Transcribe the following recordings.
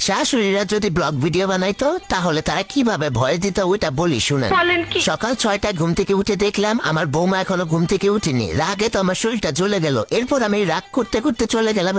শাশুড়িরা যদি blog video বানাইতো তাহলে তারা কিভাবে ভয় দিত ওইটা বলি শুনেন। সকাল 6টায় ঘুম থেকে উঠে দেখলাম আমার বৌমা এখনো ঘুম থেকে উঠেনি। রাগে তো আমার শরীরটা জ্বলে গেল। এরপর আমি রাগ করতে করতে চলে গেলাম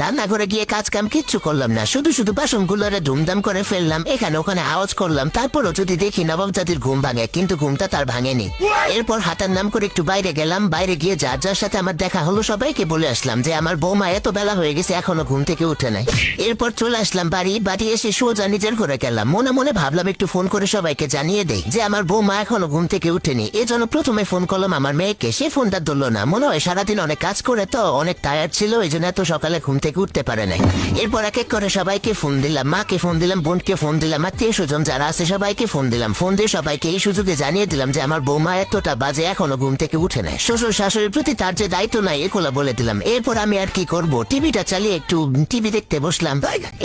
রান্নাঘরে গিয়ে কাজ কাম কিচ্ছু করলাম না, শুধু শুধু বাসনগুলোরে ধুমধাম করে ফেললাম, এখানে ওখানে আওয়াজ করলাম। তারপরও যদি দেখি নবাব জাতির ঘুম ভাঙে, কিন্তু ঘুমটা তার ভাঙেনি। এরপর হাতার নাম করে একটু বাইরে গেলাম। বাইরে গিয়ে যার যার সাথে আমার দেখা হলো সবাইকে বলে আসলাম যে আমার বৌমা এত বেলা হয়ে গেছে এখনো ঘুম থেকে উঠে নাই। এরপর চলে আসলাম বাড়ি এসে সোজা নিজের ঘরে গেলাম। মনে মনে ভাবলাম একটু ফোন করে সবাইকে জানিয়ে দেই যে আমার বৌমা এখনো ঘুম থেকে উঠেনি। এজন্য প্রথমে ফোন করলাম আমার মেয়েকে। সে ফোনটা ধরলো না, মনে হয় সারাদিন অনেক কাজ করে তো অনেক টায়ার্ড ছিল, এই জন্য এত সকালে ঘুম থেকে উঠতে পারে নাই। এরপর এক এক করে সবাইকে ফোন দিলাম, মাকে ফোন দিলাম, বোনকে ফোন দিলাম, আত্মীয় স্বজন যারা আছে সবাইকে ফোন দিলাম। ফোন দিয়ে সবাইকে এই সুযোগে জানিয়ে দিলাম যে আমার বৌমা এতটা বাজে এখনো ঘুম থেকে উঠে নেয়। শ্বশুর শাশুড়ির প্রতি তার যে দায়িত্ব নাই এগুলো বলে দিলাম। এরপর আমি আর কি করব, টিভিটা চালিয়ে একটু টিভি দেখতে বসলাম।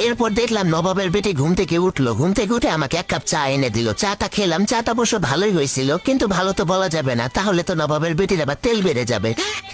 এরপর দেখলাম নবাবের বেটি ঘুম থেকে উঠলো। ঘুম থেকে উঠে আমাকে এক কাপ চা এনে দিল। চাটা খেলাম, চাটা অবশ্য ভালোই হয়েছিল, কিন্তু ভালো তো বলা যাবে না, তাহলে তো নবাবের বেটির আবার তেল বেড়ে যাবে।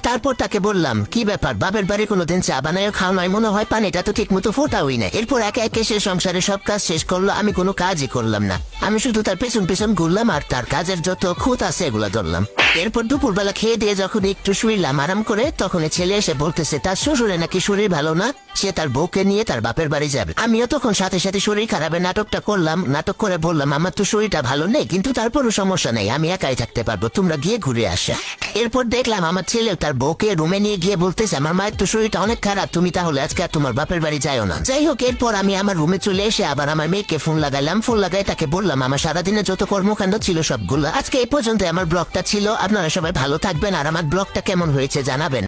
তারপর তাকে বললাম কি ব্যাপার, বাপের বাড়ি কোনোদিন চা বানায় খাওয়া নয়, মনে হয় পানিটা তো ঠিক মতো ফোটাওই না। এরপর একে একে সে সংসারে সব কাজ শেষ করলো, আমি কোনো কাজই করলাম না। আমি শুধু তার পেছন পেছন ঘুরলাম আর তার কাজের যত খুঁত আছে এগুলো ধরলাম। এরপর দুপুরবেলা খেয়ে দিয়ে যখন একটু শুইলাম আরাম করে, তখন ছেলে এসে বলতেছে তার শ্বশুরে নাকি শরীর ভালো না, সে তার বউকে নিয়ে তার বাপের বাড়ি যাবে। আমিও তখন সাথে সাথে শরীর খারাপের নাটকটা করলাম। নাটক করে বললাম আমার তো শরীরটা ভালো নেই, কিন্তু তারপরও সমস্যা নেই, আমি একাই থাকতে পারবো, তোমরা গিয়ে ঘুরে আসা। এরপর দেখলাম আমার ছেলে তার বউকে রুমে নিয়ে গিয়ে বলতেছে আমার মায়ের তো শরীরটা অনেক খারাপ, তুমি তাহলে আজকে আর তোমার বাপের বাড়ি যাও না। যাই হোক, এরপর আমি আমার রুমে চলে এসে আবার আমার মেয়েকে ফোন লাগাইলাম। ফোন লাগাই তাকে বললাম আমার সারাদিনে যত কর্মকাণ্ড ছিল সবগুলো। আজকে এই পর্যন্ত আমার ব্লগটা ছিল। আপনারা সবাই ভালো থাকবেন আর আমার ব্লগটা কেমন হয়েছে জানাবেন।